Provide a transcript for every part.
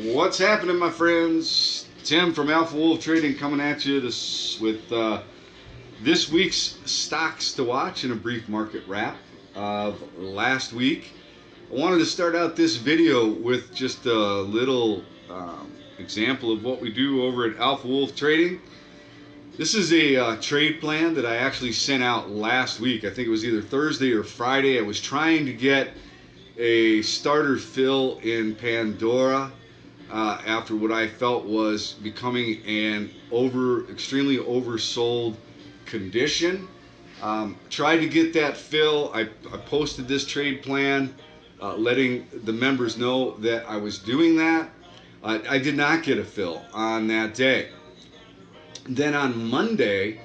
What's happening, my friends? Tim from Alpha Wolf Trading coming at you with this week's stocks to watch and a brief market wrap of last week. I wanted to start out this video with just a little example of what we do over at Alpha Wolf Trading. This is a trade plan that I actually sent out last week. I think it was either Thursday or Friday. I was trying to get a starter fill in Pandora after what I felt was becoming an extremely oversold condition. Tried to get that fill. I posted this trade plan, letting the members know that I was doing that. I did not get a fill on that day. Then on Monday,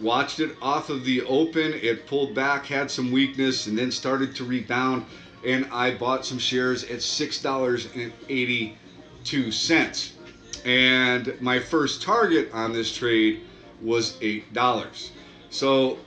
watched it off of the open. It pulled back, had some weakness, and then started to rebound. And I bought some shares at $6.82. And my first target on this trade was $8. So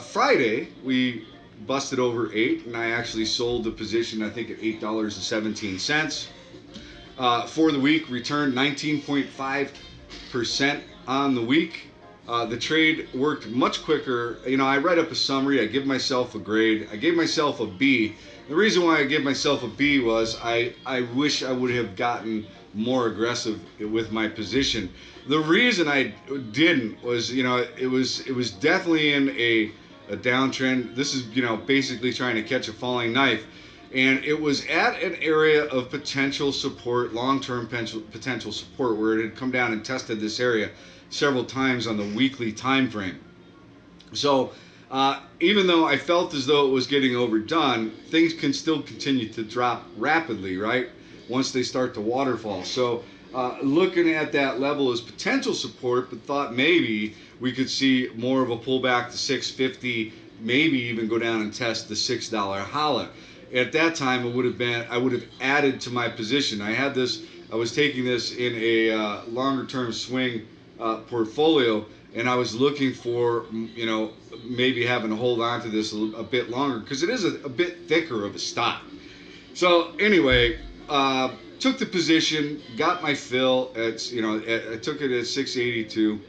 Friday, we busted over 8, and I actually sold the position, I think, at $8.17. For the week, returned 19.5% on the week. The trade worked much quicker. You know, I write up a summary. I give myself a grade. I gave myself a B. The reason why I gave myself a B was I wish I would have gotten more aggressive with my position. The reason I didn't was, you know, it was definitely in a downtrend. This is, you know, basically trying to catch a falling knife. And it was at an area of potential support, long-term potential support, where it had come down and tested this area several times on the weekly time frame. So even though I felt as though it was getting overdone, things can still continue to drop rapidly, right, once they start to waterfall. So looking at that level as potential support, but thought maybe we could see more of a pullback to 650, maybe even go down and test the $6 holla. At that time, I would have added to my position. I was taking this in a longer term swing portfolio, and I was looking for, you know, maybe having to hold on to this a bit longer because it is a bit thicker of a stock. So anyway, took the position, got my fill at, you know, I took it at 682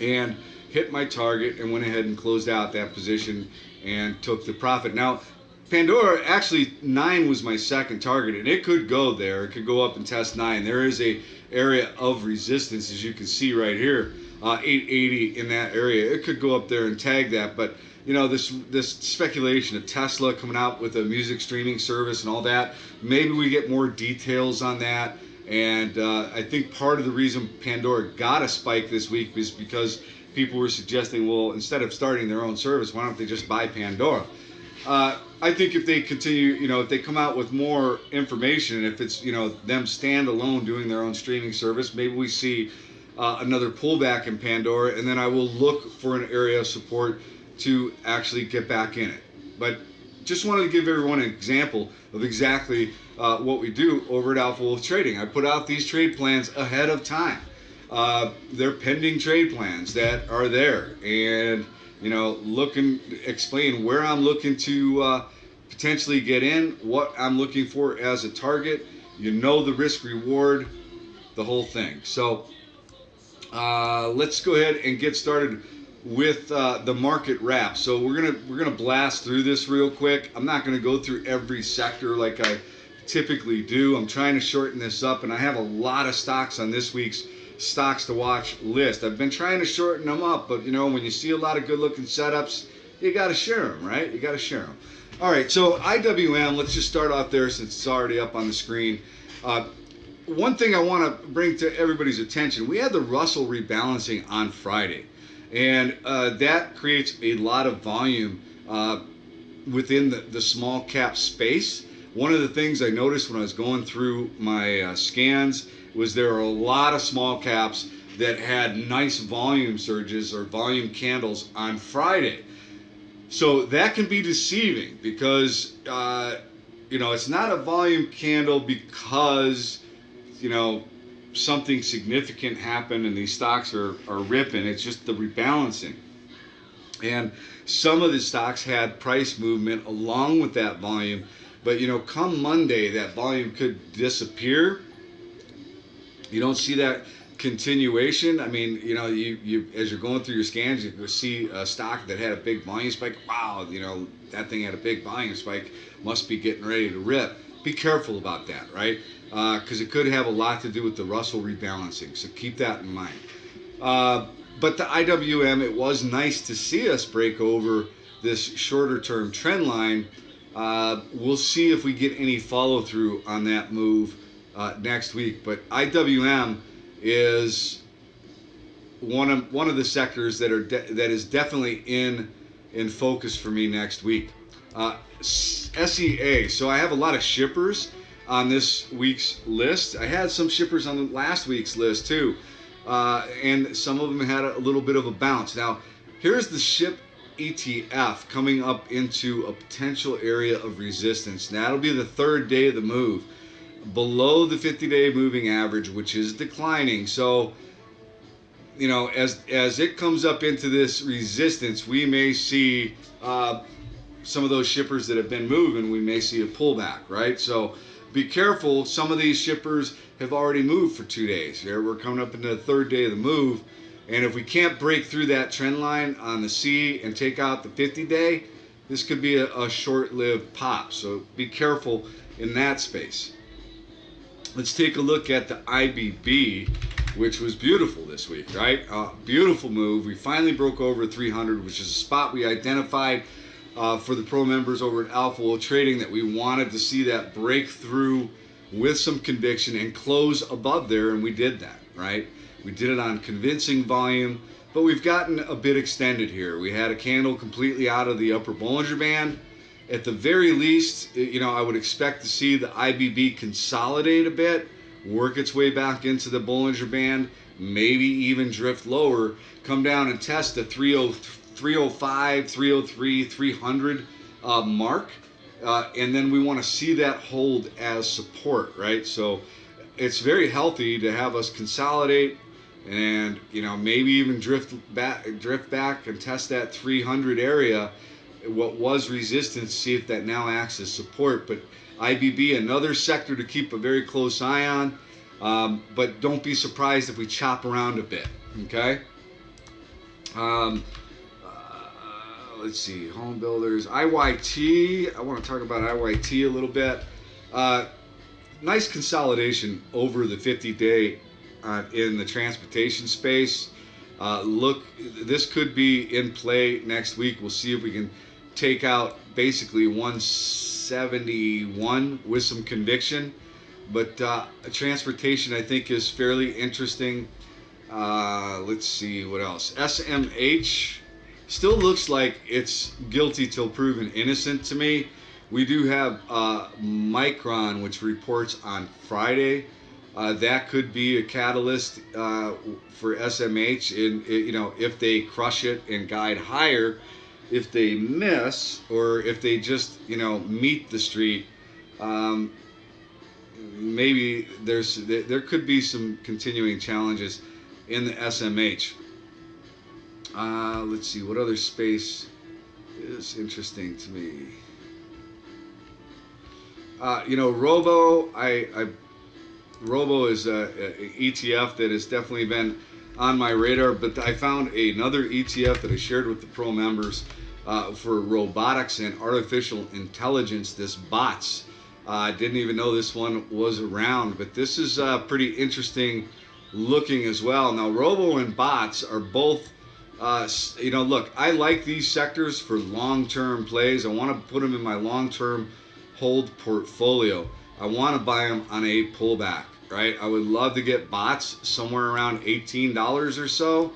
and hit my target and went ahead and closed out that position and took the profit. Now, Pandora, actually 9 was my second target, and it could go there. It could go up and test 9. There is a area of resistance, as you can see right here, 880 in that area. It could go up there and tag that, but you know, this speculation of Tesla coming out with a music streaming service and all that, maybe we get more details on that. And I think part of the reason Pandora got a spike this week is because people were suggesting, well, instead of starting their own service, why don't they just buy Pandora? I think if they continue, you know, if they come out with more information, if it's, you know, them standalone doing their own streaming service, maybe we see another pullback in Pandora, and then I will look for an area of support to actually get back in it. But just wanted to give everyone an example of exactly what we do over at Alpha Wolf Trading. I put out these trade plans ahead of time. They're pending trade plans that are there, and you know, explain where I'm looking to potentially get in, what I'm looking for as a target. You know, the risk reward, the whole thing. So let's go ahead and get started with the market wrap. So we're gonna blast through this real quick. I'm not gonna go through every sector like I typically do. I'm trying to shorten this up, and I have a lot of stocks on this week's stocks to watch list. I've been trying to shorten them up, but you know, when you see a lot of good looking setups, you got to share them, right? You got to share them. All right, so IWM, let's just start off there since it's already up on the screen. One thing I want to bring to everybody's attention, we had the Russell rebalancing on Friday, and that creates a lot of volume within the small cap space. One of the things I noticed when I was going through my scans was there are a lot of small caps that had nice volume surges or volume candles on Friday. So that can be deceiving because, you know, it's not a volume candle because, you know, something significant happened and these stocks are ripping. It's just the rebalancing. And some of the stocks had price movement along with that volume But come Monday, that volume could disappear. You don't see that continuation. I mean, you as you're going through your scans, you see a stock that had a big volume spike. Wow, that thing had a big volume spike. Must be getting ready to rip. Be careful about that, right? Because it could have a lot to do with the Russell rebalancing. So keep that in mind. But the IWM, it was nice to see us break over this shorter term trend line. We'll see if we get any follow through on that move next week. But IWM is one of the sectors that is definitely in focus for me next week. SEA. So I have a lot of shippers on this week's list. I had some shippers on last week's list too, and some of them had a little bit of a bounce. Now, here's the SHIP ETF coming up into a potential area of resistance. Now, that'll be the third day of the move, below the 50-day moving average, which is declining. So, as it comes up into this resistance, we may see some of those shippers that have been moving, we may see a pullback, right? So be careful. Some of these shippers have already moved for 2 days. We're coming up into the third day of the move. And if we can't break through that trend line on the C and take out the 50-day, this could be a short-lived pop. So be careful in that space. Let's take a look at the IBB, which was beautiful this week, right? Beautiful move. We finally broke over 300, which is a spot we identified for the pro members over at Alpha Wolf Trading, that we wanted to see that breakthrough with some conviction and close above there, and we did that, right? We did it on convincing volume, but we've gotten a bit extended here. We had a candle completely out of the upper Bollinger Band. At the very least, I would expect to see the IBB consolidate a bit, work its way back into the Bollinger Band, maybe even drift lower, come down and test the 305, 303, 300 mark, and then we want to see that hold as support, right? So it's very healthy to have us consolidate and maybe even drift back and test that 300 area, what was resistance, see if that now acts as support. But IBB, another sector to keep a very close eye on, but don't be surprised if we chop around a bit, okay? Let's see, home builders, IYT. I want to talk about IYT a little bit. Nice consolidation over the 50-day in the transportation space. Look, this could be in play next week. We'll see if we can take out basically 171 with some conviction. But transportation, I think, is fairly interesting. Let's see what else. SMH still looks like it's guilty till proven innocent to me. We do have Micron, which reports on Friday. That could be a catalyst for SMH, if they crush it and guide higher. If they miss, or if they just meet the street, maybe there could be some continuing challenges in the SMH. Let's see what other space is interesting to me. Robo. Robo is a ETF that has definitely been on my radar, but I found another ETF that I shared with the pro members for robotics and artificial intelligence. This BOTS. I didn't even know this one was around, but this is pretty interesting looking as well. Now, Robo and BOTS are both, look, I like these sectors for long-term plays. I want to put them in my long-term hold portfolio. I want to buy them on a pullback, right? I would love to get BOTS somewhere around $18 or so,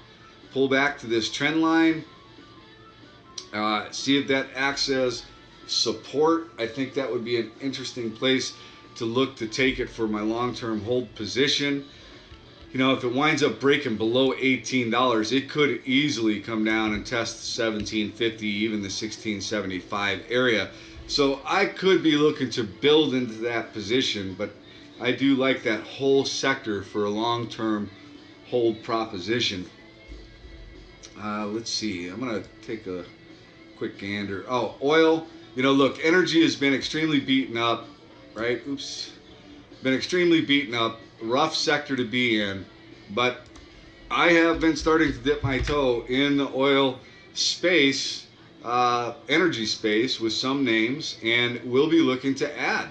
pull back to this trend line, see if that acts as support. I think that would be an interesting place to look to take it for my long-term hold position. If it winds up breaking below $18, it could easily come down and test $17.50, even the $16.75 area. So I could be looking to build into that position, but I do like that whole sector for a long-term hold proposition. Let's see. I'm going to take a quick gander. Oh, oil. Look, energy has been extremely beaten up, right? Oops. Been extremely beaten up, rough sector to be in, but I have been starting to dip my toe in the oil space, energy space with some names, and will be looking to add.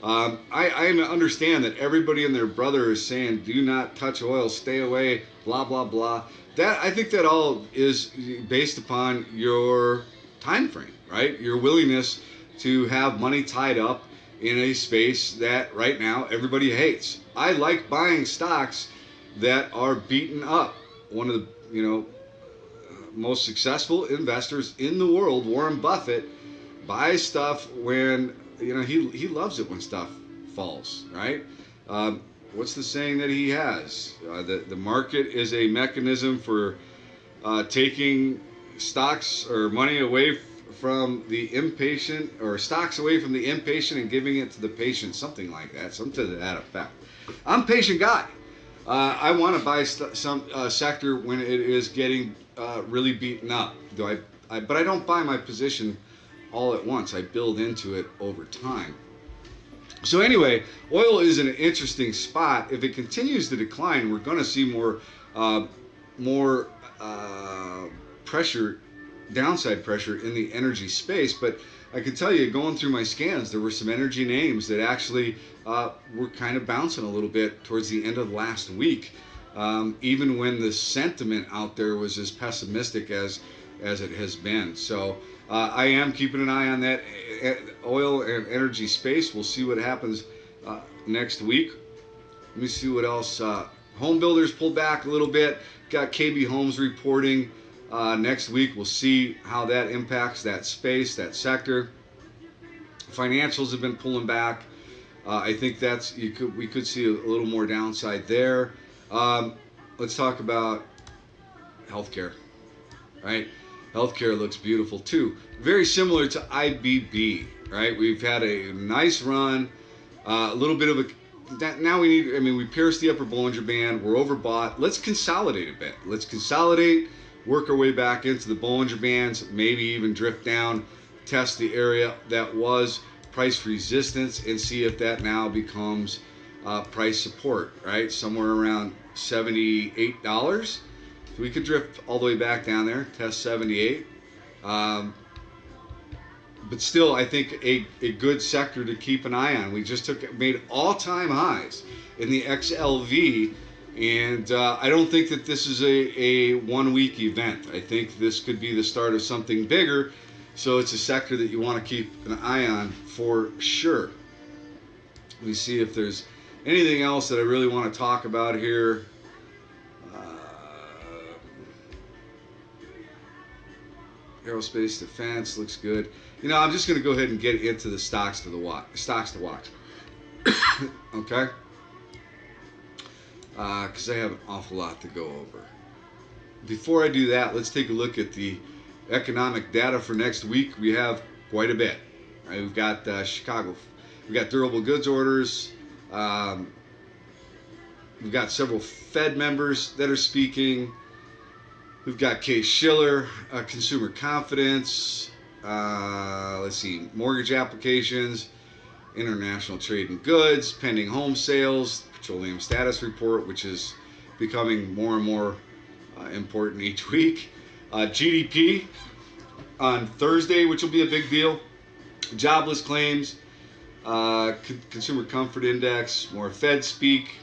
I understand that everybody and their brother is saying, do not touch oil, stay away, blah, blah, blah. I think that all is based upon your time frame, right? Your willingness to have money tied up in a space that right now everybody hates. I like buying stocks that are beaten up. One of the, most successful investors in the world, Warren Buffett, buys stuff when he loves it when stuff falls, right? What's the saying that he has? The market is a mechanism for taking stocks or money away from the impatient, or stocks away from the impatient and giving it to the patient, something like that, something to that effect. I'm a patient guy. I want to buy some sector when it is getting really beaten up. But I don't buy my position all at once. I build into it over time. So anyway, oil is an interesting spot. If it continues to decline, we're going to see more pressure, downside pressure in the energy space. But I can tell you, going through my scans, there were some energy names that actually were kind of bouncing a little bit towards the end of last week, even when the sentiment out there was as pessimistic as it has been. So I am keeping an eye on that oil and energy space. We'll see what happens next week. Let me see what else. Home builders pulled back a little bit. Got KB Homes reporting next week. We'll see how that impacts that space, that sector. Financials have been pulling back. I think we could see a little more downside there. Let's talk about healthcare, right? Healthcare looks beautiful too. Very similar to IBB, right? We've had a nice run, a little bit of now we pierced the upper Bollinger Band. We're overbought. Let's consolidate a bit. Let's consolidate, work our way back into the Bollinger Bands, maybe even drift down, test the area that was price resistance, and see if that now becomes price support, right? Somewhere around $78. So we could drift all the way back down there, test 78. But still, I think a good sector to keep an eye on. We just made all-time highs in the XLV, and I don't think that this is a one-week event. I think this could be the start of something bigger. So it's a sector that you want to keep an eye on for sure. Let me see if there's anything else that I really want to talk about here. Aerospace defense looks good. I'm just going to go ahead and get into the stocks to watch. Okay? Because I have an awful lot to go over. Before I do that, let's take a look at the economic data for next week. We have quite a bit. Right? We've got Chicago. We've got durable goods orders. We've got several Fed members that are speaking. We've got Case-Shiller, consumer confidence. Let's see, mortgage applications, international trade in goods, pending home sales, petroleum status report, which is becoming more and more important each week. GDP on Thursday, which will be a big deal. Jobless claims, consumer comfort index, more Fed speak.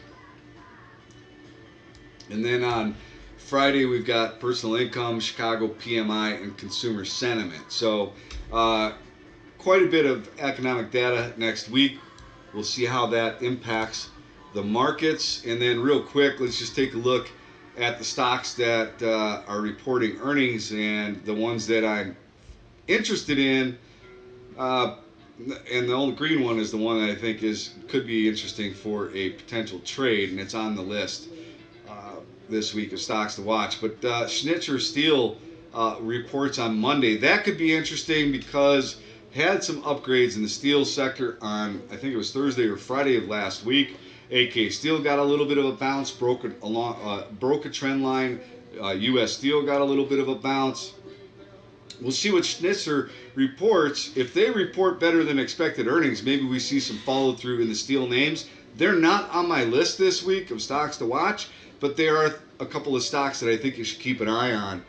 And then on Friday, we've got personal income, Chicago PMI, and consumer sentiment. So quite a bit of economic data next week. We'll see how that impacts the markets. And then real quick, let's just take a look at the stocks that are reporting earnings, and the ones that I'm interested in. And the only green one is the one that I think could be interesting for a potential trade, and it's on the list this week of stocks to watch. But Schnitzer Steel reports on Monday. That could be interesting because had some upgrades in the steel sector on, I think it was Thursday or Friday of last week. AK Steel got a little bit of a bounce, broke a trend line. US Steel got a little bit of a bounce. We'll see what Schnitzer reports. If they report better than expected earnings, maybe we see some follow through in the steel names. They're not on my list this week of stocks to watch, but there are a couple of stocks that I think you should keep an eye on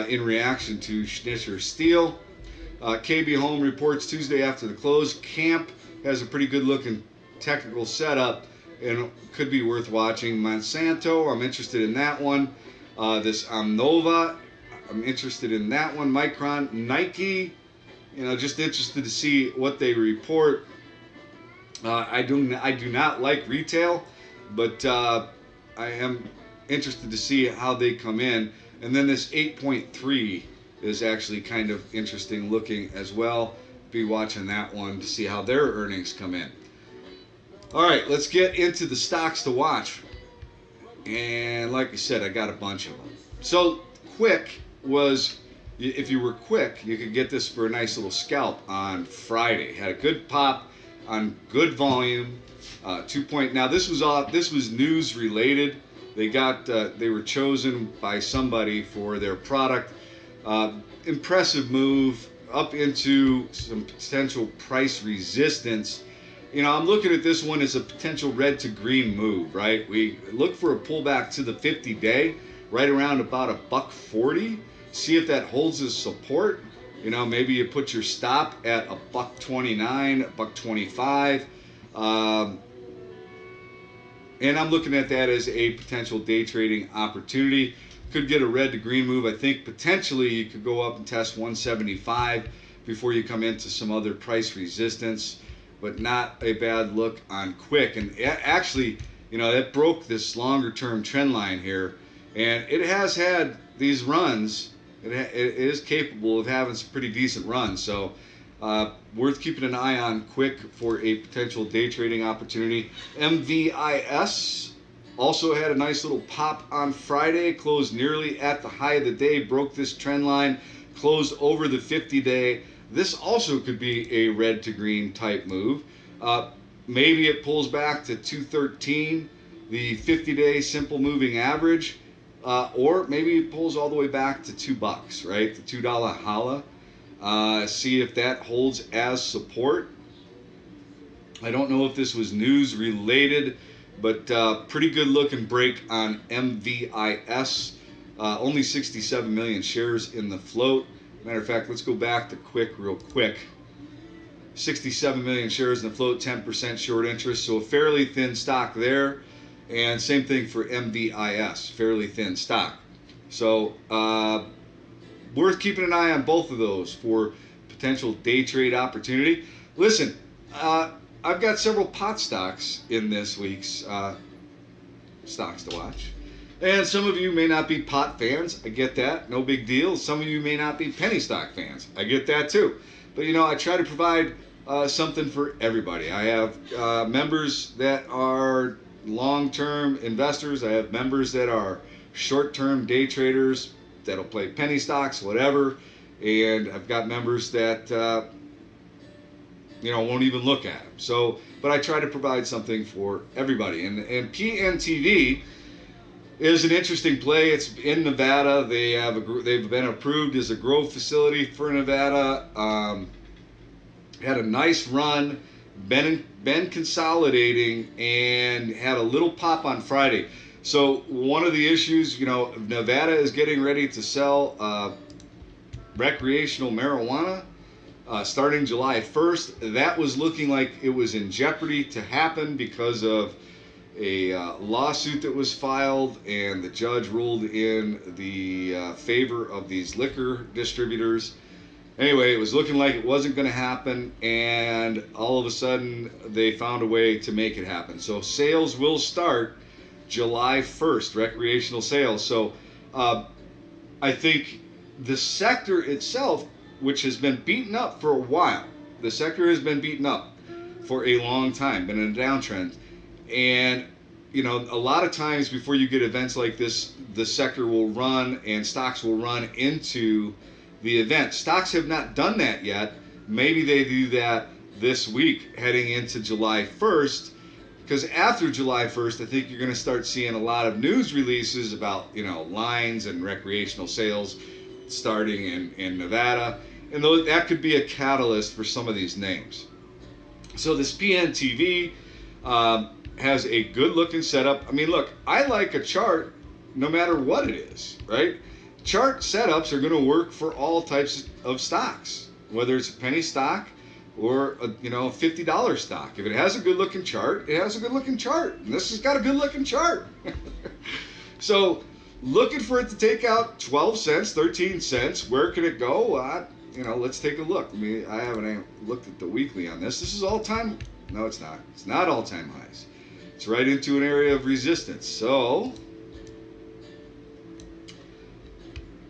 in reaction to Schnitzer Steel. KB Home reports Tuesday after the close. Camp has a pretty good looking technical setup and could be worth watching. Monsanto, I'm interested in that one. This Amnova, I'm interested in that one. Micron, Nike, just interested to see what they report. I do not like retail, but I am interested to see how they come in. And then this 8.3 is actually kind of interesting looking as well. Be watching that one to see how their earnings come in. All right, let's get into the stocks to watch. And like I said, I got a bunch of them. So Quick was, if you were quick, you could get this for a nice little scalp on Friday. Had a good pop on good volume. Now this was news related. They were chosen by somebody for their product. Impressive move up into some potential price resistance. I'm looking at this one as a potential red to green move, right? We look for a pullback to the 50-day, right around about $1.40. See if that holds as support. Maybe you put your stop at $1.29, $1.25. And I'm looking at that as a potential day trading opportunity. Could get a red to green move. I think potentially you could go up and test 175 before you come into some other price resistance, but not a bad look on Quick. And actually, that broke this longer term trend line here, and it has had these runs. It is capable of having some pretty decent runs. So worth keeping an eye on Quick for a potential day trading opportunity. MVIS also had a nice little pop on Friday, closed nearly at the high of the day, broke this trend line, closed over the 50-day. This also could be a red to green type move. Maybe it pulls back to 213, the 50-day simple moving average, or maybe it pulls all the way back to $2, right? The $2 holla. See if that holds as support. I don't know if this was news related, but pretty good looking break on MVIS. Only 67 million shares in the float. Matter of fact, let's go back to Quick real quick. 67 million shares in the float, 10% short interest, so a fairly thin stock there. And same thing for MVIS, fairly thin stock. So worth keeping an eye on both of those for potential day trade opportunity. Listen, I've got several pot stocks in this week's stocks to watch. And some of you may not be pot fans. I get that. No big deal. Some of you may not be penny stock fans. I get that too. But I try to provide something for everybody. I have members that are long-term investors. I have members that are short-term day traders that'll play penny stocks, whatever. And I've got members that won't even look at them. So, but I try to provide something for everybody. And PNTV is an interesting play. It's in Nevada. They've been approved as a grow facility for Nevada. Had a nice run, been consolidating, and had a little pop on Friday. So one of the issues, Nevada is getting ready to sell recreational marijuana starting July 1st. That was looking like it was in jeopardy to happen because of a lawsuit that was filed, and the judge ruled in the favor of these liquor distributors. Anyway, it was looking like it wasn't going to happen, and all of a sudden they found a way to make it happen. So sales will start July 1st, recreational sales. So I think the sector itself, which has been beaten up for a while, the sector has been beaten up for a long time, been in a downtrend. And a lot of times before you get events like this, the sector will run and stocks will run into the event. Stocks have not done that yet. Maybe they do that this week heading into July 1st, because after July 1st, I think you're going to start seeing a lot of news releases about, lines and recreational sales starting in Nevada, and that could be a catalyst for some of these names. So this PNTV has a good looking setup. I mean, look, I like a chart no matter what it is, right? Chart setups are going to work for all types of stocks, whether it's a penny stock or a $50 stock. If it has a good looking chart, it has a good looking chart. And this has got a good looking chart. So looking for it to take out 12 cents, 13 cents. Where can it go? Let's take a look. I haven't looked at the weekly on this. This is all time. No, it's not. It's not all time highs. It's right into an area of resistance. So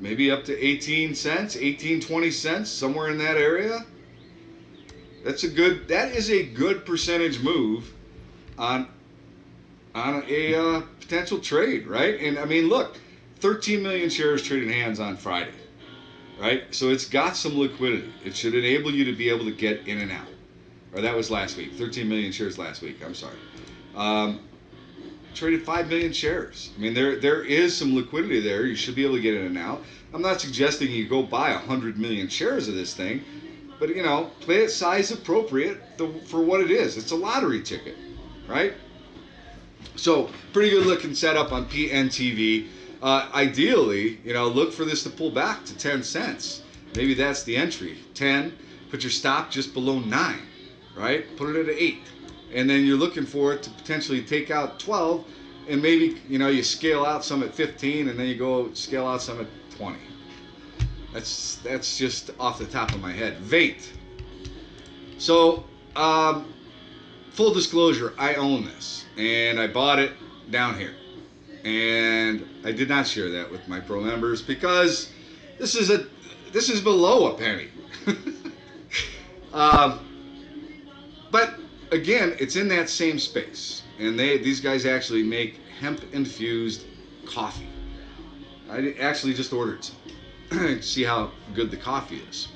maybe up to 18 cents, 18, 20 cents, somewhere in that area. That is a good percentage move on a potential trade, right? And I mean, look, 13 million shares traded hands on Friday, right? So it's got some liquidity. It should enable you to be able to get in and out. Or that was last week, 13 million shares last week, I'm sorry. Traded 5 million shares. I mean, there is some liquidity there. You should be able to get in and out. I'm not suggesting you go buy 100 million shares of this thing, but play it size appropriate for what it is. It's a lottery ticket, right? So pretty good looking setup on PNTV. Ideally, look for this to pull back to 10 cents. Maybe that's the entry. 10. Put your stop just below 9, right? Put it at 8. And then you're looking for it to potentially take out 12, and maybe you scale out some at 15, and then you go scale out some at 20. That's just off the top of my head. Vate. So full disclosure, I own this, and I bought it down here, and I did not share that with my pro members because this is below a penny. But again, it's in that same space, and these guys actually make hemp infused coffee. I actually just ordered some to see how good the coffee is.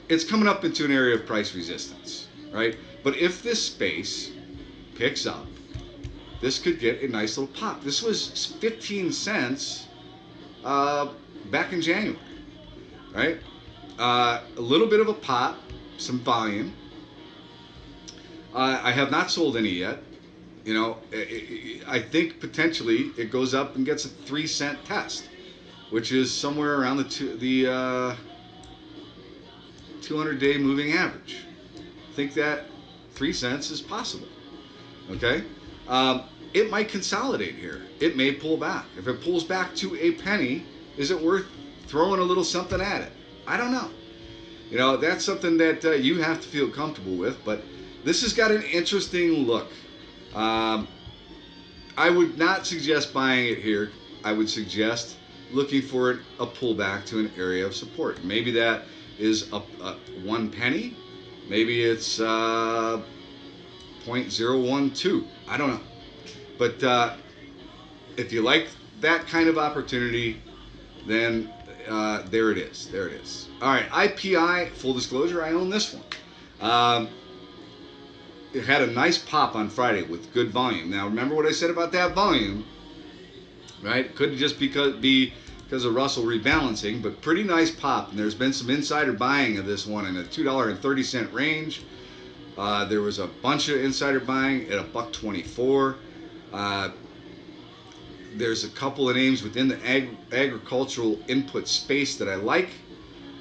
It's coming up into an area of price resistance, right? But if this space picks up, this could get a nice little pop. This was 15 cents back in January, right? A little bit of a pop, some volume. I have not sold any yet. I think potentially it goes up and gets a 3-cent test, which is somewhere around the 200-day moving average. I think that 3 cents is possible. Okay, it might consolidate here. It may pull back. If it pulls back to a penny, is it worth throwing a little something at it? I don't know. That's something that you have to feel comfortable with. But this has got an interesting look. I would not suggest buying it here. I would suggest looking for a pullback to an area of support. Maybe that is a 1 penny. Maybe it's 0.012. I don't know. But if you like that kind of opportunity, then there it is. There it is. All right, IPI, full disclosure, I own this one. It had a nice pop on Friday with good volume. Now, remember what I said about that volume, right? Could just be because of Russell rebalancing, but pretty nice pop. And there's been some insider buying of this one in a $2.30 range. There was a bunch of insider buying at $1.24. There's a couple of names within the agricultural input space that I like,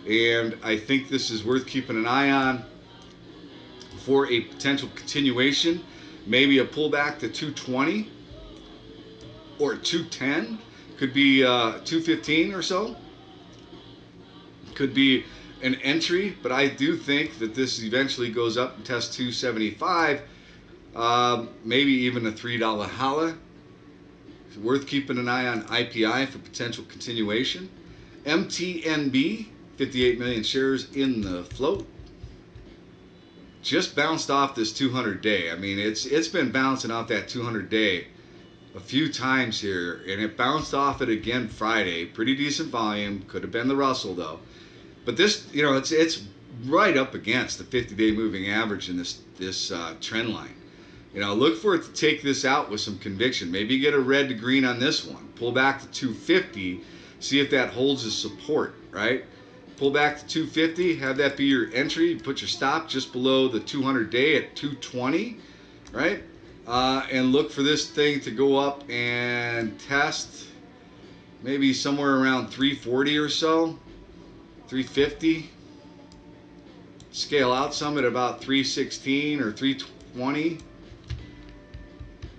and I think this is worth keeping an eye on for a potential continuation. Maybe a pullback to 220 or 210. Could be 215 or so. Could be an entry, but I do think that this eventually goes up and tests 275, maybe even a $3 holla. It's worth keeping an eye on IPI for potential continuation. MTNB, 58 million shares in the float. Just bounced off this 200-day. I mean, it's been bouncing off that 200-day a few times here, and it bounced off it again Friday. Pretty decent volume. Could have been the Russell though. But this, it's right up against the 50-day moving average in this trend line. Look for it to take this out with some conviction. Maybe get a red to green on this one. Pull back to 250. See if that holds as support, right? Pull back to 250, have that be your entry. Put your stop just below the 200 day at 220, right? And look for this thing to go up and test maybe somewhere around 340 or so, 350. Scale out some at about 316 or 320.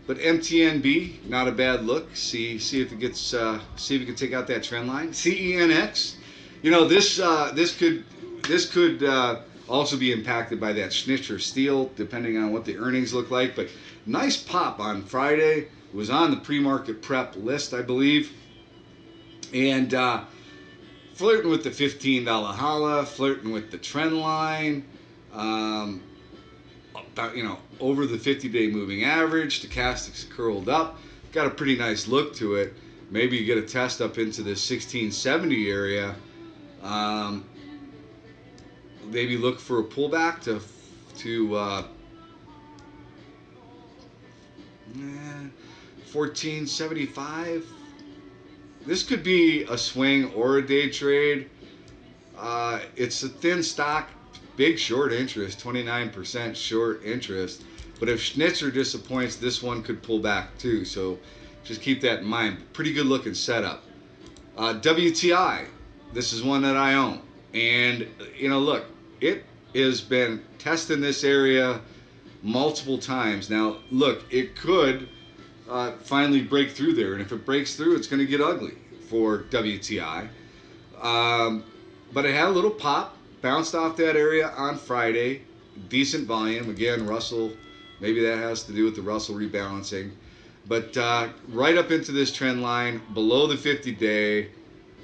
But MTNB, not a bad look. See if it gets, see if you can take out that trend line. CENX, you know, this could also be impacted by that Schnitzer steel, depending on what the earnings look like. But nice pop on Friday. It was on the pre-market prep list, I believe, and flirting with the $15 holla, flirting with the trend line. You know, over the 50-day moving average. Stochastics curled up. Got a pretty nice look to it. Maybe you get a test up into the 1670 area. Maybe look for a pullback to 1475. This could be a swing or a day trade. It's a thin stock. Big short interest, 29% short interest. But if Schnitzer disappoints, this one could pull back too. So just keep that in mind. Pretty good looking setup. WTI, this is one that I own. And, you know, look, it has been testing this area multiple times. Now, look, it could finally break through there. And if it breaks through, it's going to get ugly for WTI. But it had a little pop. Bounced off that area on Friday. Decent volume. Again, Russell, maybe that has to do with the Russell rebalancing. But right up into this trend line, below the 50-day.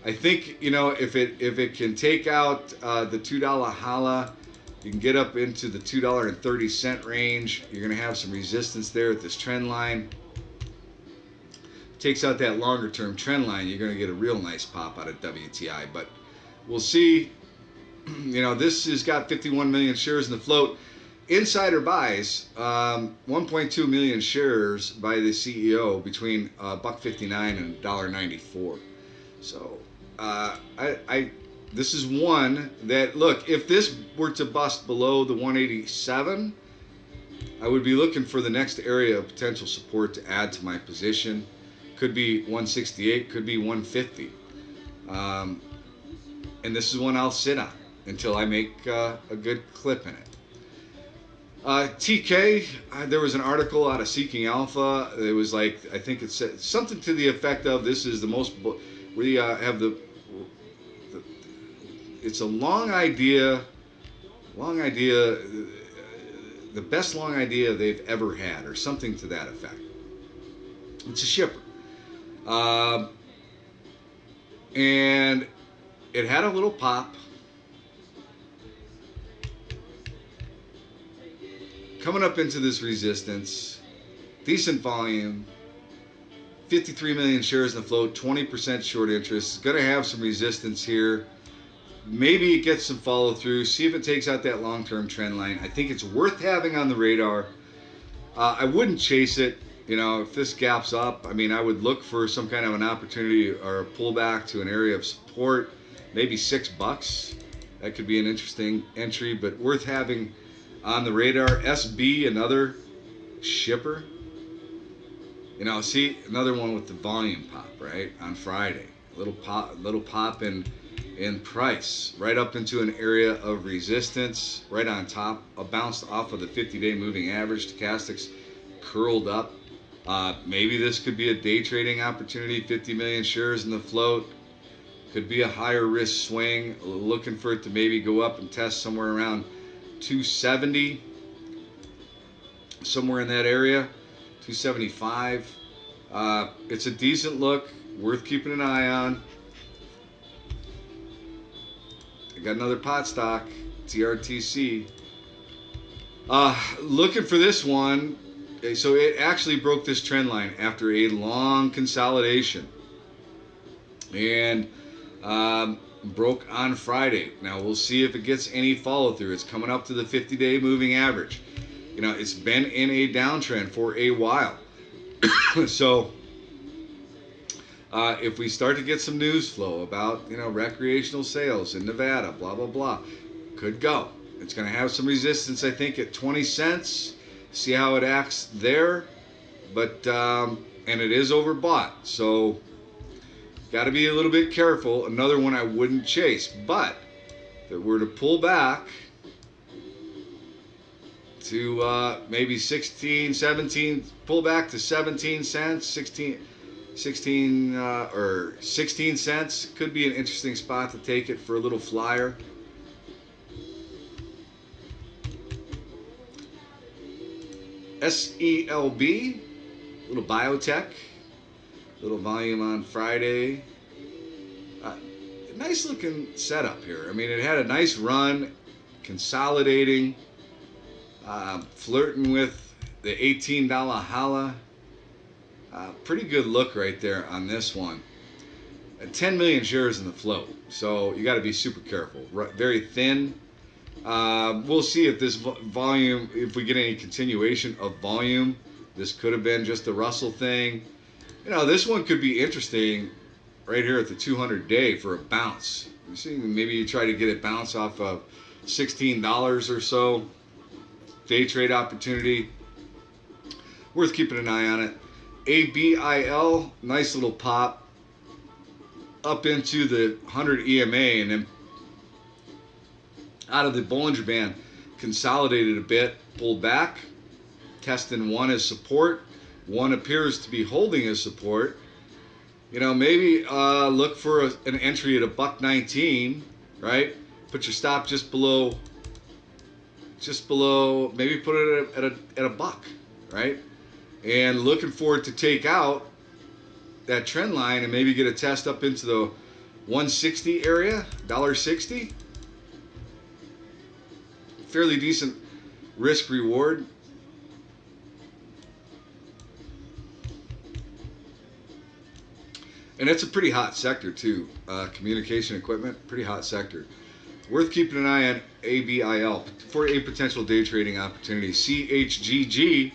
I think, you know, if it can take out the $2 holla, you can get up into the $2.30 range. You're going to have some resistance there at this trend line. Takes out that longer term trend line, you're going to get a real nice pop out of WTI. But we'll see. You know, this has got 51 million shares in the float. Insider buys, 1.2 million shares by the CEO between $1.59 and $1.94. So this is one that, look, if this were to bust below the 187, I would be looking for the next area of potential support to add to my position. Could be 168, could be 150. And this is one I'll sit on until I make a good clip in it. TK, there was an article out of Seeking Alpha. It was like, I think it said something to the effect of, this is the most, we have it's a long idea, the best long idea they've ever had, or something to that effect. It's a shipper. And it had a little pop. Coming up into this resistance, decent volume, 53 million shares in the float, 20% short interest. Going to have some resistance here. Maybe it gets some follow through. See if it takes out that long-term trend line. I think it's worth having on the radar. I wouldn't chase it. You know, if this gaps up, I mean, I would look for some kind of an opportunity or a pullback to an area of support, maybe $6. That could be an interesting entry, but worth having on the radar. SB, another shipper. You know, see, another one with the volume pop, right, on Friday. Little pop in price, right up into an area of resistance, right on top, bounced off of the 50-day moving average. Stochastics curled up. Maybe this could be a day trading opportunity. 50 million shares in the float. Could be a higher risk swing. Looking for it to maybe go up and test somewhere around 270. Somewhere in that area. 275. It's a decent look. Worth keeping an eye on. I got another pot stock. TRTC. Looking for this one. So it actually broke this trend line after a long consolidation, and broke on Friday. Now we'll see if it gets any follow through. It's coming up to the 50-day moving average. You know, it's been in a downtrend for a while. So If we start to get some news flow about, recreational sales in Nevada, blah blah blah, could go. It's going to have some resistance, I think, at 20 cents. See how it acts there, but and it is overbought, so got to be a little bit careful. Another one I wouldn't chase, but if it were to pull back to maybe 16, 17, pull back to 17 cents, 16 or 16 cents, could be an interesting spot to take it for a little flyer. SELB, little biotech, little volume on Friday. Nice looking setup here. I mean, it had a nice run, consolidating, flirting with the $18 holla. Pretty good look right there on this one. 10 million shares in the float, so you got to be super careful. Very thin. We'll see if this volume, if we get any continuation of volume. This could have been just a Russell thing. This one could be interesting right here at the 200-day for a bounce. You see, maybe you try to get it bounce off of $16 or so. Day trade opportunity. Worth keeping an eye on it. ABIL, nice little pop up into the 100 EMA, and then out of the Bollinger Band, consolidated a bit, pulled back, testing one as support. One appears to be holding as support. Maybe look for an entry at $1.19, right? Put your stop just below. Maybe put it at a buck, right? And looking for it to take out that trend line and maybe get a test up into the 160 area, $1.60. Fairly decent risk reward. And it's a pretty hot sector too. Communication equipment, pretty hot sector. Worth keeping an eye on ABIL for a potential day trading opportunity. CHGG,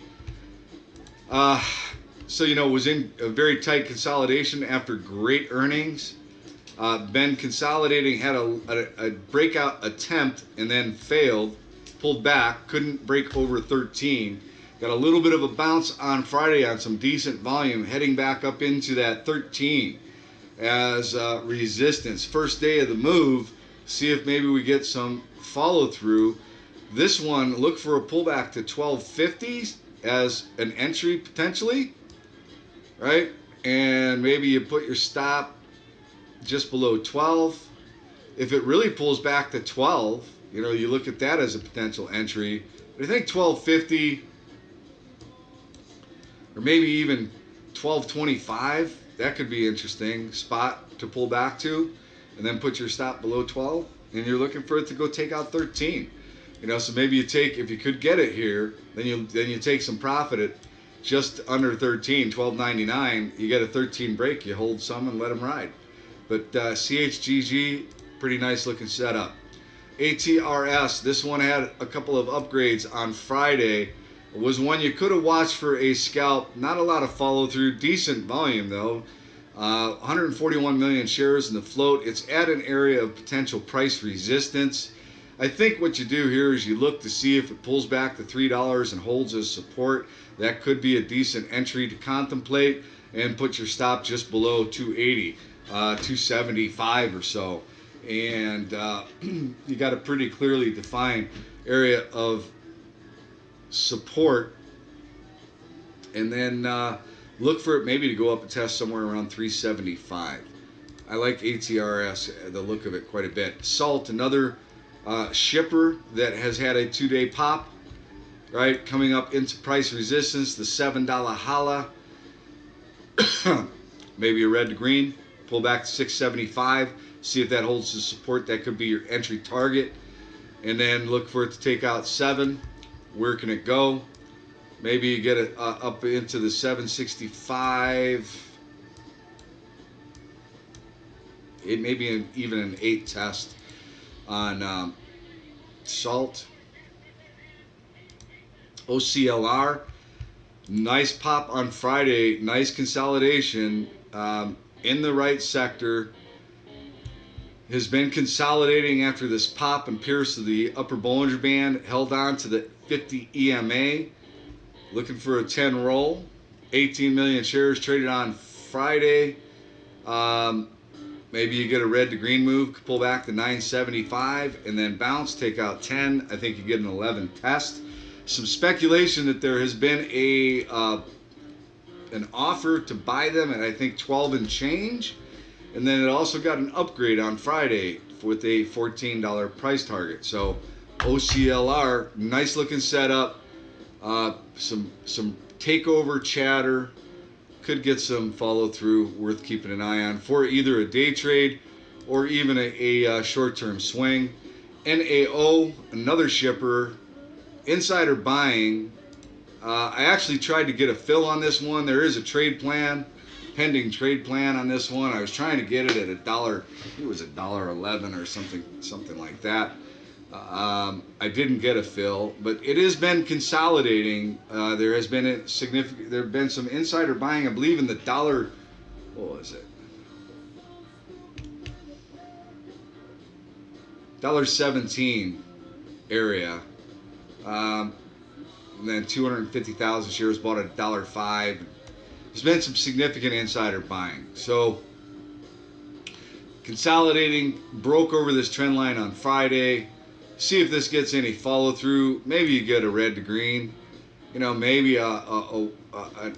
was in a very tight consolidation after great earnings. Been consolidating, had a breakout attempt and then failed, pulled back, couldn't break over 13. Got a little bit of a bounce on Friday on some decent volume, heading back up into that 13 as resistance. First day of the move, see if maybe we get some follow through. This one, look for a pullback to 1250 as an entry potentially, right? And maybe you put your stop just below 12. If it really pulls back to 12, you look at that as a potential entry. But I think 1250 or maybe even 1225, that could be interesting spot to pull back to, and then put your stop below 12, and you're looking for it to go take out 13. So maybe you take, if you could get it here, then you take some profit at just under 13, 12.99. You get a 13 break, you hold some and let them ride. But CHGG, pretty nice looking setup. ATRS, this one had a couple of upgrades on Friday. It was one you could have watched for a scalp. Not a lot of follow through, decent volume though. 141 million shares in the float. It's at an area of potential price resistance. I think what you do here is you look to see if it pulls back to $3 and holds as support. That could be a decent entry to contemplate, and put your stop just below 280, 275 or so. And you got a pretty clearly defined area of support, and then look for it maybe to go up and test somewhere around 375. I like ATRS, the look of it, quite a bit. Salt, another shipper that has had a 2-day pop, right? Coming up into price resistance, the $7 holla. Maybe a red to green, pull back to 675. See if that holds the support. That could be your entry target. And then look for it to take out 7. Where can it go? Maybe you get it up into the 765. It may be even an 8 test on salt. OCLR, nice pop on Friday, nice consolidation, in the right sector. Has been consolidating after this pop and pierce of the upper Bollinger Band. Held on to the 50 EMA. Looking for a 10 roll. 18 million shares traded on Friday. Maybe you get a red to green move, pull back to 975, and then bounce, take out 10. I think you get an 11 test. Some speculation that there has been an offer to buy them at, I think, 12 and change. And then it also got an upgrade on Friday with a $14 price target. So OCLR, nice looking setup. Some takeover chatter. Could get some follow through, worth keeping an eye on for either a day trade or even a short-term swing. NAO, another shipper, insider buying. I actually tried to get a fill on this one. There is a trade plan, pending trade plan on this one. I was trying to get it at $1. It was $1.11 or something like that. I didn't get a fill, but it has been consolidating. There has been a significant. There have been some insider buying, I believe, in the dollar. What was it? $1.17 area. And then 250,000 shares bought at $1.05. There's been some significant insider buying. So consolidating, broke over this trend line on Friday. See if this gets any follow through. Maybe you get a red to green. You know, maybe an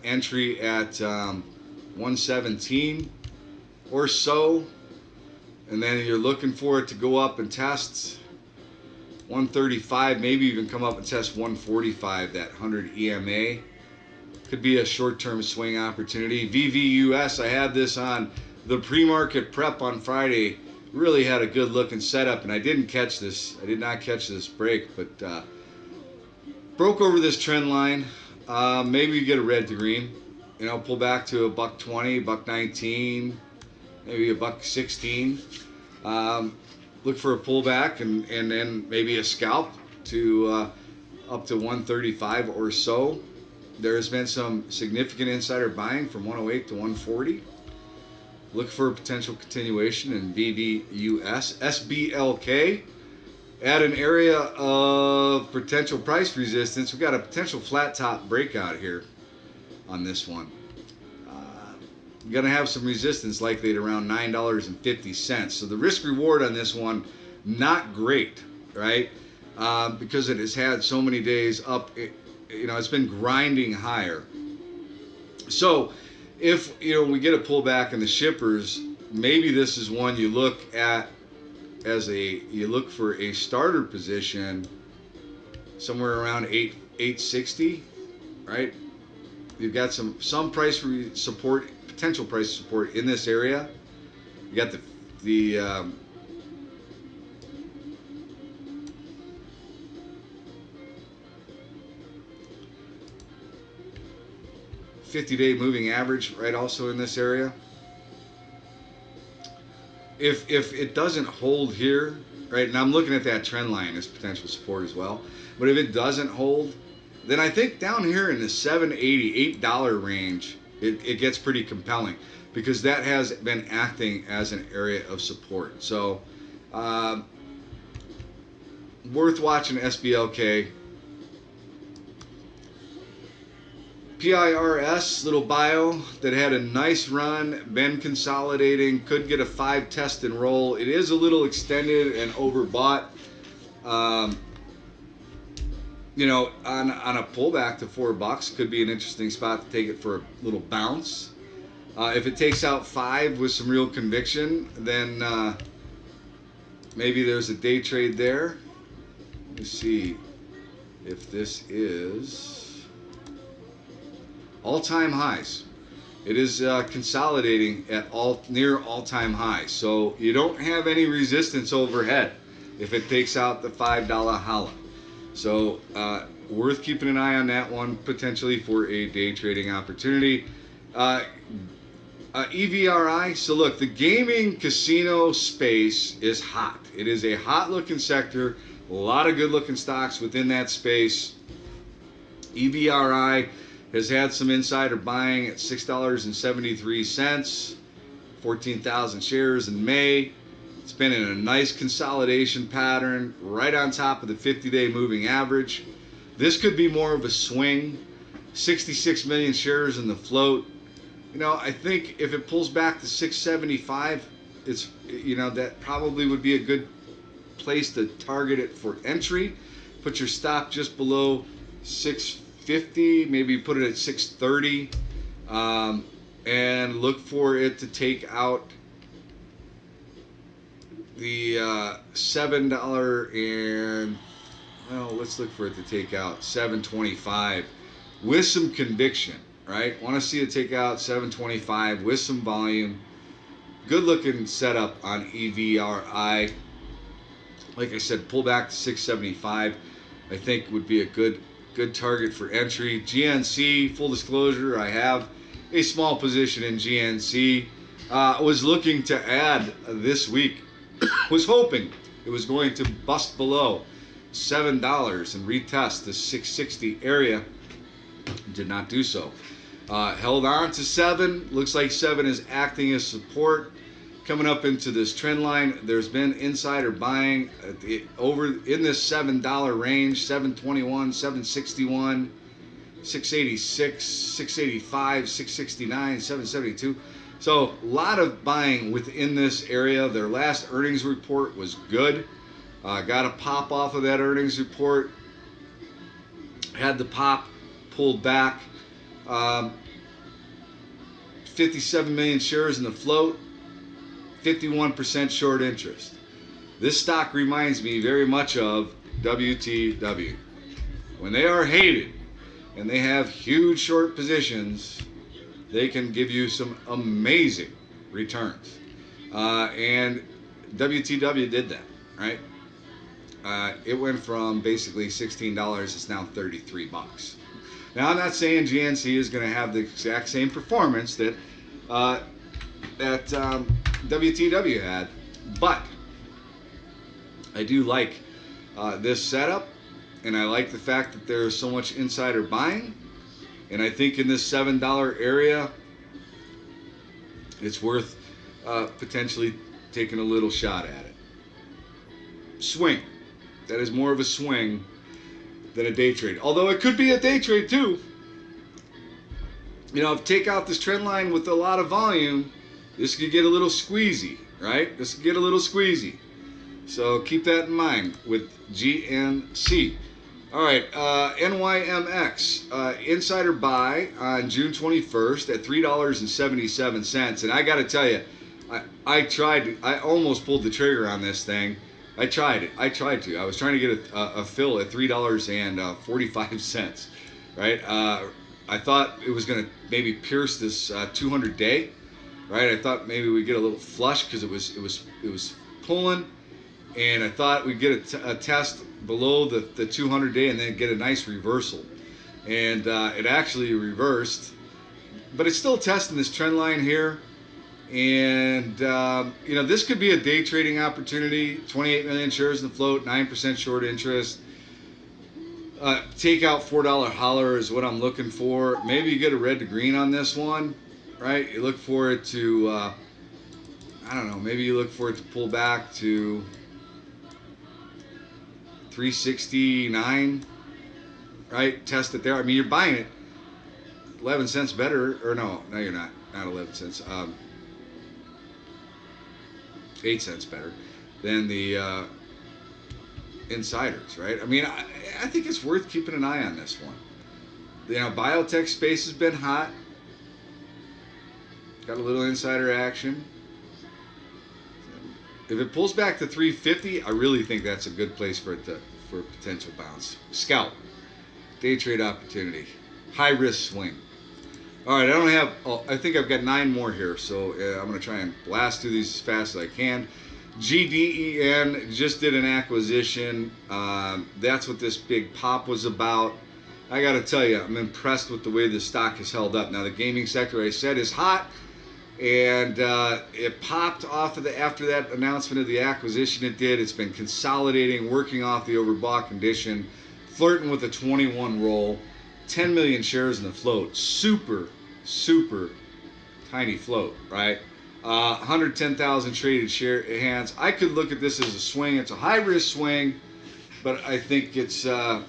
entry at 117 or so, and then you're looking for it to go up and test 135, maybe even come up and test 145. That 100 EMA could be a short-term swing opportunity. VVUS, I had this on the pre-market prep on Friday. Really had a good looking setup, and I didn't catch this. I did not catch this break, but broke over this trend line. Maybe you get a red to green. You know, pull back to $1.20, $1.19, maybe $1.16. Look for a pullback and then maybe a scalp to up to 135 or so. There has been some significant insider buying from 108 to 140. Look for a potential continuation in VVUS. SBLK at an area of potential price resistance. We've got a potential flat top breakout here on this one. You're going to have some resistance likely at around $9.50. So the risk reward on this one, not great, right? Because it has had so many days up. It's been grinding higher. So if we get a pullback in the shippers, maybe this is one you look at as you look for a starter position somewhere around 860, right? You've got some price support, potential price support in this area. You got the 50-day moving average, right, also in this area. If it doesn't hold here, right, and I'm looking at that trend line as potential support as well, but if it doesn't hold, then I think down here in the $7.80, $8 range, it gets pretty compelling, because that has been acting as an area of support. So worth watching SBLK. PIRS, little bio that had a nice run, been consolidating, could get a 5 test and roll. It is a little extended and overbought. On a pullback to $4 could be an interesting spot to take it for a little bounce. If it takes out 5 with some real conviction, then maybe there's a day trade there. Let me see if this is all-time highs. It is consolidating at near all-time highs. So you don't have any resistance overhead if it takes out the $5 holla. So worth keeping an eye on that one, potentially for a day trading opportunity. EVRI. So look, the gaming casino space is hot. It is a hot looking sector. A lot of good looking stocks within that space. EVRI has had some insider buying at $6.73. 14,000 shares in May. It's been in a nice consolidation pattern right on top of the 50-day moving average. This could be more of a swing. 66 million shares in the float. I think if it pulls back to 675, it's that probably would be a good place to target it for entry. Put your stop just below 650, maybe put it at 630, and look for it to take out the $7 and let's look for it to take out 725 with some conviction, right? Want to see it take out 725 with some volume. Good looking setup on EVRI. Like I said, pull back to 675. I think would be a good target for entry. GNC, full disclosure, I have a small position in GNC. Was looking to add this week. Was hoping it was going to bust below $7 and retest the 660 area. Did not do so. Held on to 7. Looks like 7 is acting as support. Coming up into this trend line, there's been insider buying over in this $7 range, 721, 761, 686, 685, 669, 772. So a lot of buying within this area. Their last earnings report was good. Got a pop off of that earnings report. Had the pop, pulled back. 57 million shares in the float. 51% short interest. This stock reminds me very much of WTW. When they are hated and they have huge short positions, they can give you some amazing returns. And WTW did that, right? It went from basically $16, it's now $33. Now, I'm not saying GNC is going to have the exact same performance that WTW had, but I do like this setup, and I like the fact that there is so much insider buying, and I think in this $7 area, it's worth potentially taking a little shot at it. Swing. That is more of a swing than a day trade, although it could be a day trade too. Take out this trend line with a lot of volume, this could get a little squeezy, right? This could get a little squeezy. So keep that in mind with GNC. All right, NYMX, insider buy on June 21st at $3.77. And I got to tell you, I almost pulled the trigger on this thing. I tried to. I was trying to get a fill at $3.45, right? I thought it was going to maybe pierce this 200-day, right? I thought maybe we'd get a little flush because it was pulling, and I thought we'd get a test below the 200-day and then get a nice reversal, and it actually reversed, but it's still testing this trend line here. And this could be a day trading opportunity. 28 million shares in the float, 9% short interest. Take out $4 holler is what I'm looking for. Maybe you get a red to green on this one, right? You look for it to I don't know, maybe you look for it to pull back to 369, right? Test it there. I mean, you're buying it 11 cents better, or no, you're not 11 cents. 8 cents better than the insiders, right? I mean, I think it's worth keeping an eye on this one. Biotech space has been hot. Got a little insider action. If it pulls back to 350, I really think that's a good place for a potential bounce. Scalp, day trade opportunity, high risk swing. All right, I think I've got 9 more here, so I'm going to try and blast through these as fast as I can. GDEN just did an acquisition. That's what this big pop was about. I got to tell you, I'm impressed with the way this stock has held up. Now, the gaming sector, I said, is hot, and it popped off of after that announcement of the acquisition. It did. It's been consolidating, working off the overbought condition, flirting with a 21 roll, 10 million shares in the float. Super tiny float, right? 110,000 traded hands. I could look at this as a swing. It's a high risk swing, but I think it's got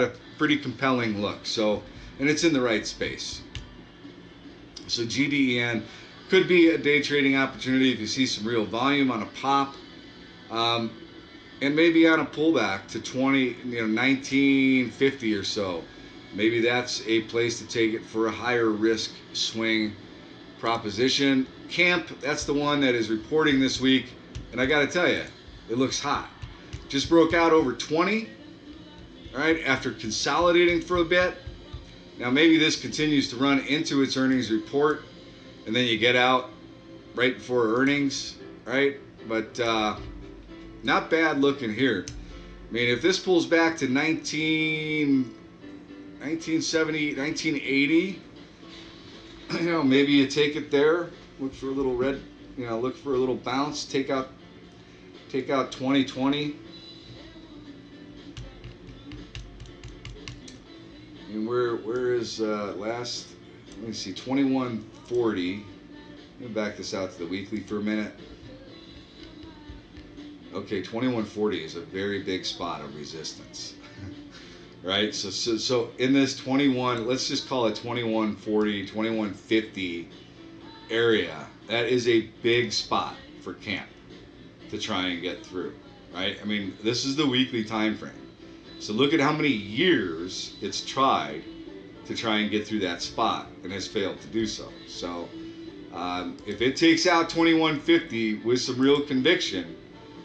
a pretty compelling look. So, and it's in the right space. So GDEN could be a day trading opportunity if you see some real volume on a pop, and maybe on a pullback to 1950 or so. Maybe that's a place to take it for a higher risk swing proposition. Camp, that's the one that is reporting this week, and I got to tell you, it looks hot. Just broke out over 20, all right, after consolidating for a bit. Now maybe this continues to run into its earnings report, and then you get out right before earnings, right? But not bad looking here. I mean, if this pulls back to 1970, 1980, maybe you take it there, look for a little red, look for a little bounce, take out 2020. And where is last, let me see, 2140. Let me back this out to the weekly for a minute. Okay, 2140 is a very big spot of resistance. Right? So in this 21, let's just call it 2140, 2150 area, that is a big spot for camp to try and get through, right? I mean, this is the weekly time frame. So look at how many years it's tried to try and get through that spot and has failed to do so. So if it takes out 2150 with some real conviction,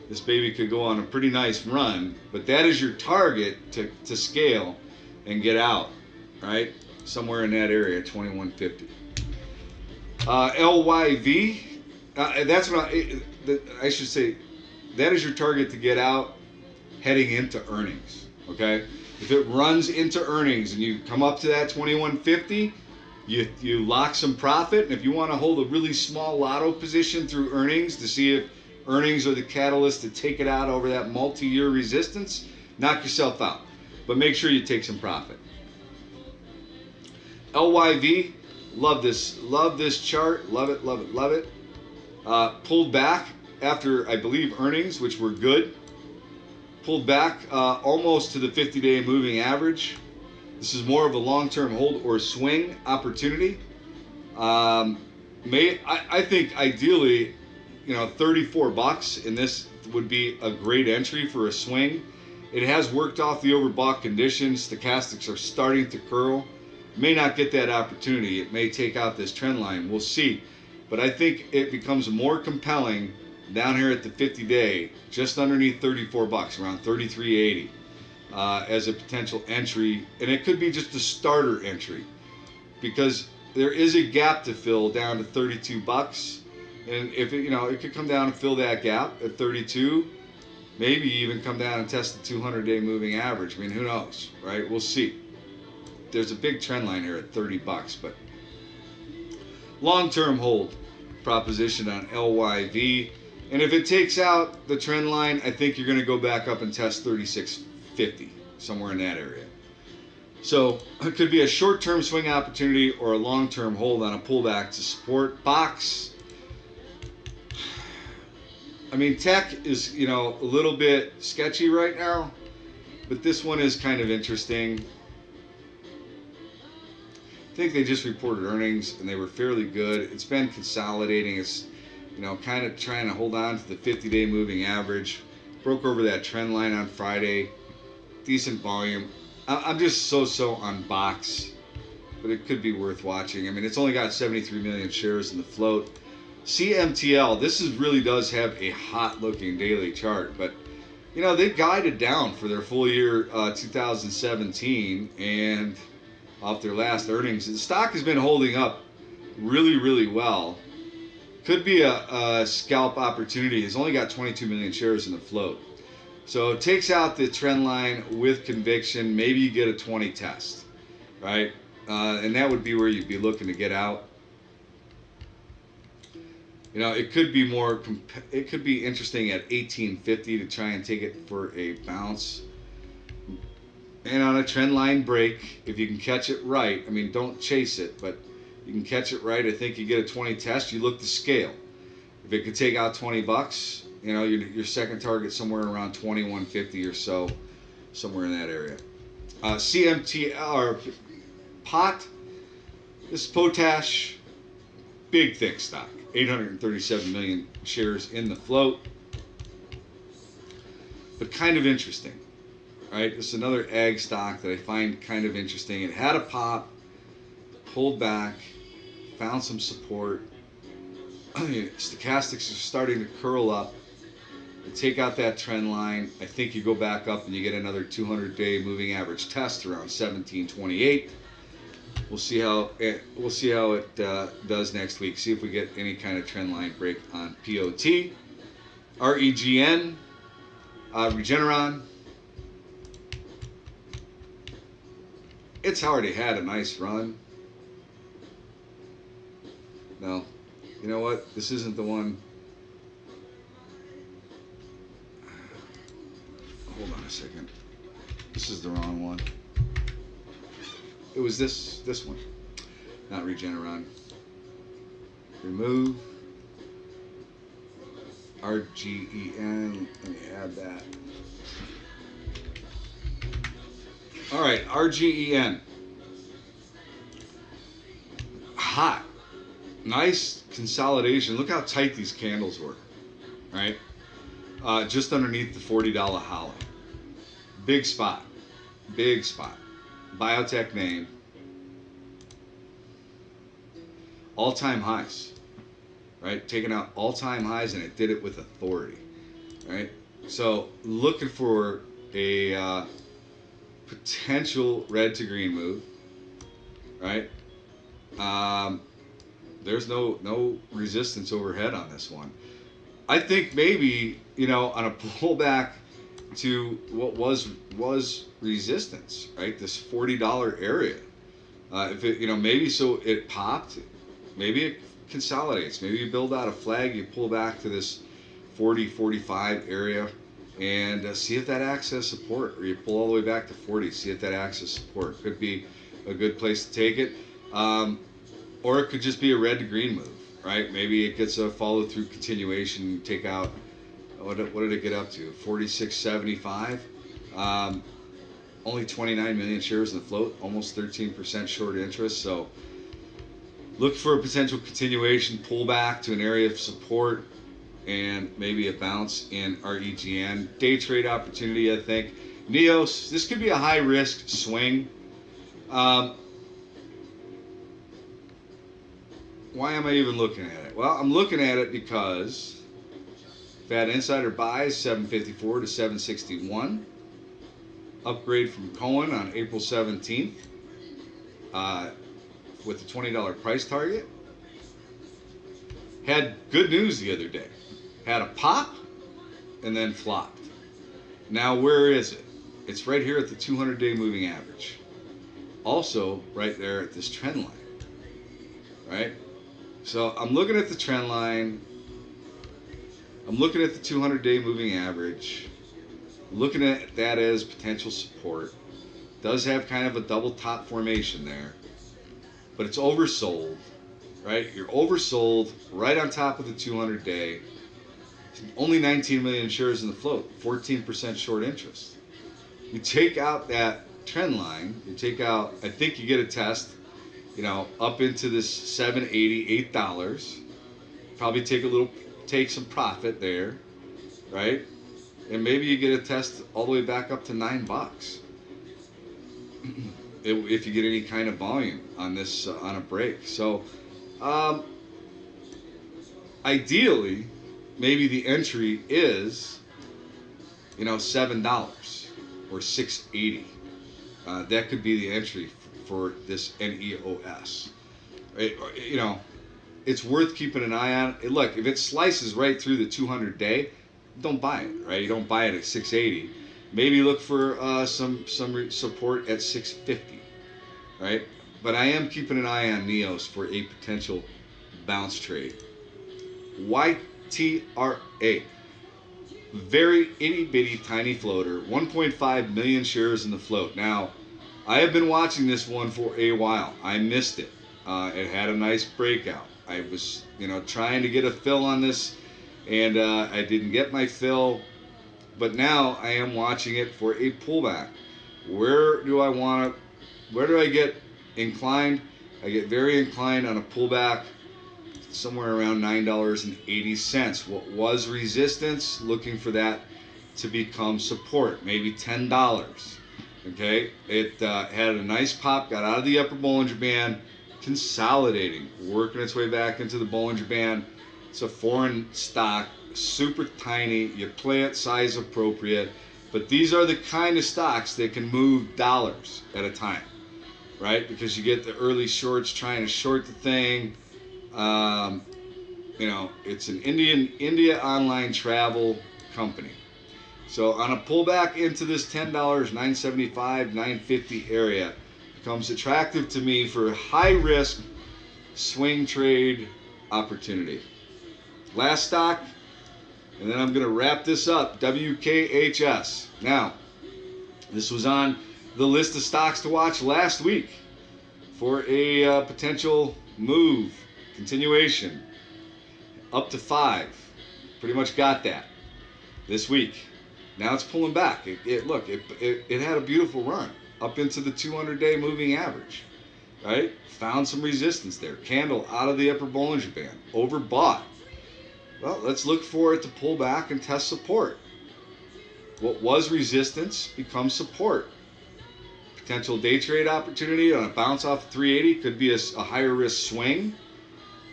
this baby could go on a pretty nice run, but that is your target to scale and get out, right? Somewhere in that area, 2150. LYV, that's what I should say, that is your target to get out heading into earnings, okay? If it runs into earnings and you come up to that 2150, you lock some profit, and if you want to hold a really small lotto position through earnings to see if earnings are the catalyst to take it out over that multi-year resistance, knock yourself out. But make sure you take some profit. LYV, love this chart, love it. Pulled back after, I believe, earnings, which were good. Pulled back almost to the 50-day moving average. This is more of a long-term hold or swing opportunity. I think ideally, $34 in this would be a great entry for a swing. It has worked off the overbought conditions. Stochastics are starting to curl. May not get that opportunity. It may take out this trend line. We'll see. But I think it becomes more compelling down here at the 50-day, just underneath $34, around $33.80, as a potential entry. And it could be just a starter entry, because there is a gap to fill down to $32. And if it could come down and fill that gap at 32, maybe even come down and test the 200-day moving average. I mean, who knows, right? We'll see. There's a big trend line here at $30, but long-term hold proposition on LYV. And if it takes out the trend line, I think you're going to go back up and test 36.50, somewhere in that area. So it could be a short-term swing opportunity or a long-term hold on a pullback to support. Box. I mean, tech is, a little bit sketchy right now, but this one is kind of interesting. I think they just reported earnings and they were fairly good. It's been consolidating. It's, kind of trying to hold on to the 50-day moving average. Broke over that trend line on Friday. Decent volume. I'm just so on Box, but it could be worth watching. I mean, it's only got 73 million shares in the float. CMTL, this really does have a hot looking daily chart, but they guided down for their full year 2017 and off their last earnings. The stock has been holding up really well. Could be a scalp opportunity. It's only got 22 million shares in the float. So it takes out the trend line with conviction. Maybe you get a 20 test, right? And that would be where you'd be looking to get out. It could be it could be interesting at 1850 to try and take it for a bounce. And on a trend line break, if you can catch it right, I mean, don't chase it, but You can catch it right. I think you get a 20 test. You look to scale. If it could take out 20 bucks, you know, your second target somewhere around 21.50 or so, somewhere in that area. CMT or pot. This is potash, big thick stock. 837 million shares in the float, but kind of interesting. Right, this is another ag stock that I find kind of interesting. It had a pop, pulled back, found some support. Stochastics are starting to curl up. You take out that trend line. I think you go back up and you get another 200-day moving average test around 1728. We'll see how it does next week. See if we get any kind of trend line break on POT. REGN, Regeneron. It's already had a nice run. No, you know what? This isn't the one. Hold on a second. This is the wrong one. It was this one, not Regeneron. Remove RGEN. Let me add that. All right, RGEN. Hot. Nice consolidation. Look how tight these candles were, right? Just underneath the $40 hollow. Big spot. Big spot. Biotech name. All-time highs, right? Taking out all-time highs, and it did it with authority, right? So looking for a potential red to green move, right? There's no resistance overhead on this one. I think maybe, you know, on a pullback to what was resistance, right? This $40 area. If it, you know, maybe so it popped, maybe it consolidates. Maybe you build out a flag, you pull back to this 40, 45 area, and see if that acts as support, or you pull all the way back to 40, see if that acts as support. Could be a good place to take it. Or it could just be a red to green move, right? Maybe it gets a follow through continuation, take out, what did it get up to? 46.75. Only 29 million shares in the float, almost 13% short interest. So look for a potential continuation, pullback to an area of support, and maybe a bounce in REGN. Day trade opportunity, I think. Neos, this could be a high risk swing. Why am I even looking at it? Well, I'm looking at it because Fat Insider buys 754 to 761. Upgrade from Cohen on April 17th with a $20 price target. Had good news the other day. Had a pop and then flopped. Now where is it? It's right here at the 200-day moving average. Also right there at this trend line. Right? So I'm looking at the trend line. I'm looking at the 200-day moving average. Looking at that as potential support. Does have kind of a double top formation there. But it's oversold. Right? You're oversold right on top of the 200-day. Only 19 million shares in the float. 14% short interest. You take out that trend line. You take out, I think you get a test, you know, up into this $7.80, $8. Probably take some profit there, right? And maybe you get a test all the way back up to $9 if you get any kind of volume on this on a break. So ideally, maybe the entry is, you know, $7 or $6.80. That could be the entry for this NEOS. Right? You know, it's worth keeping an eye on. Look, if it slices right through the 200-day, don't buy it. Right? You don't buy it at 680. Maybe look for some support at 650. Right? But I am keeping an eye on Neos for a potential bounce trade. YTRA. Very itty bitty tiny floater. 1.5 million shares in the float. Now, I have been watching this one for a while. I missed it. It had a nice breakout. I was, trying to get a fill on this, and I didn't get my fill. But now I am watching it for a pullback. Where do I get inclined? I get very inclined on a pullback somewhere around $9.80. What was resistance, looking for that to become support, maybe $10. Okay, it had a nice pop, got out of the upper Bollinger Band, consolidating, working its way back into the Bollinger Band. It's a foreign stock, super tiny. You play it size appropriate, but these are the kind of stocks that can move dollars at a time, right? Because you get the early shorts trying to short the thing. It's an India online travel company. So on a pullback into this $10, $9.75, $9.50 area becomes attractive to me for a high risk swing trade opportunity. Last stock, and then I'm going to wrap this up, WKHS. Now, this was on the list of stocks to watch last week for a potential move, continuation, up to 5. Pretty much got that this week. Now it's pulling back. It had a beautiful run up into the 200-day moving average, right? Found some resistance there. Candle out of the upper Bollinger Band. Overbought. Well, let's look for it to pull back and test support. What was resistance becomes support. Potential day trade opportunity on a bounce off of 380 could be a higher risk swing.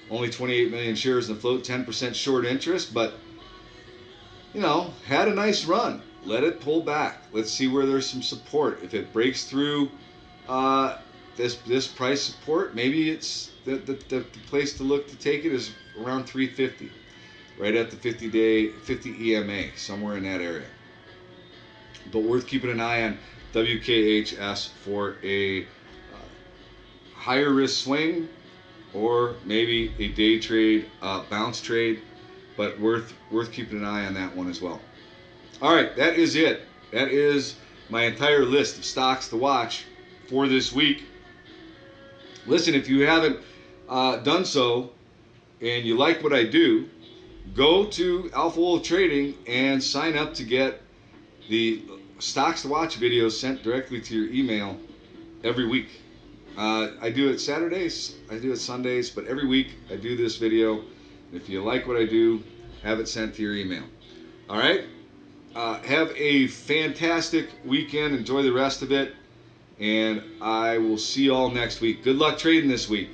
Only 28 million shares in the float, 10% short interest, but had a nice run. Let it pull back. Let's see where there's some support. If it breaks through this price support, maybe it's the place to look to take it is around 350, right at the 50 EMA, somewhere in that area. But worth keeping an eye on WKHS for a higher risk swing, or maybe a day trade, bounce trade. But worth keeping an eye on that one as well. All right, that is it. That is my entire list of stocks to watch for this week. Listen, if you haven't done so and you like what I do, go to Alpha Wolf Trading and sign up to get the stocks to watch videos sent directly to your email every week. I do it Saturdays, I do it Sundays, but every week I do this video. If you like what I do, have it sent to your email. All right? Have a fantastic weekend. Enjoy the rest of it. And I will see you all next week. Good luck trading this week.